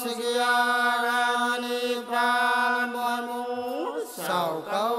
Sigyarani Pran Bomu Saukau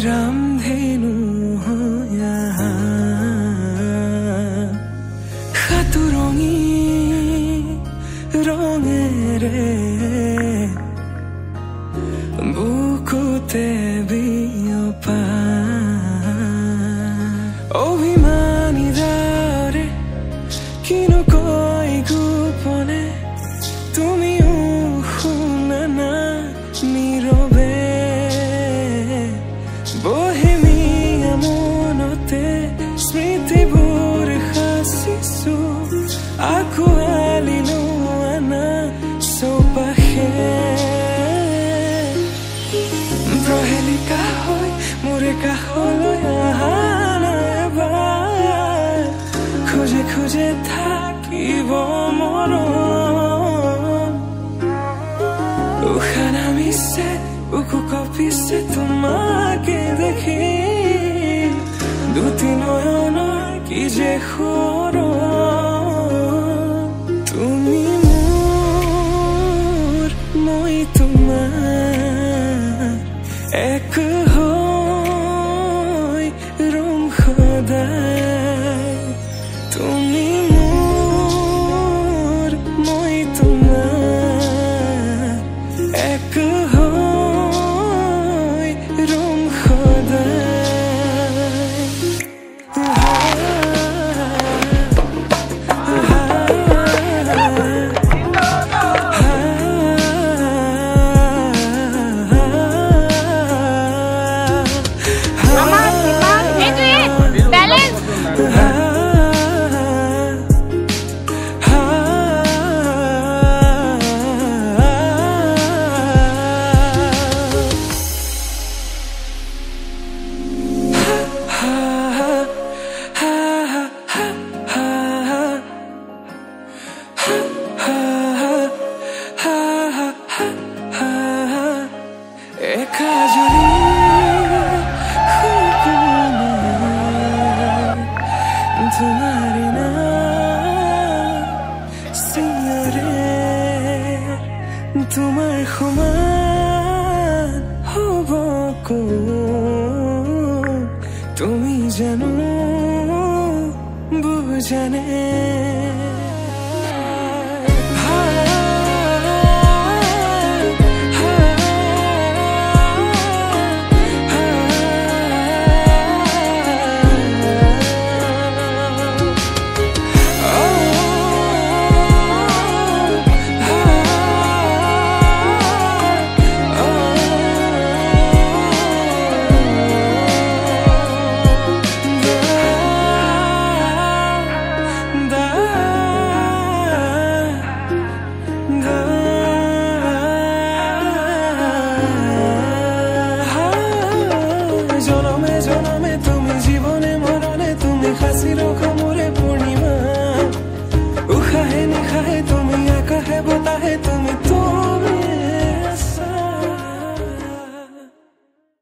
Ramdhenu हो खातुरंगी रंगेरे बुकुते बियोपा अभिमानी दारे किनो कोई गोपने तुमिओ शुना ना नीरवे Bohemia monote smritiবোৰ হাসিছো আকো আলিনো আনা সোপাখে প্ৰহেলিকা হৈ মোৰে কাষলৈ আহা এবাৰ খোজে খোজে থাকিব মৰম উশাহ নামিছে বুকু কঁপিছে তোমাকে দেখি দুটি নয়নৰ কি যে তুমি মোৰ মই তোমাৰ এক হৈ ৰম সদায় তুমি মোৰ মই তোমাৰ এক तुम्हारे नाम सिंगरे तुम्हार समान हब তুমি জানো বুজানে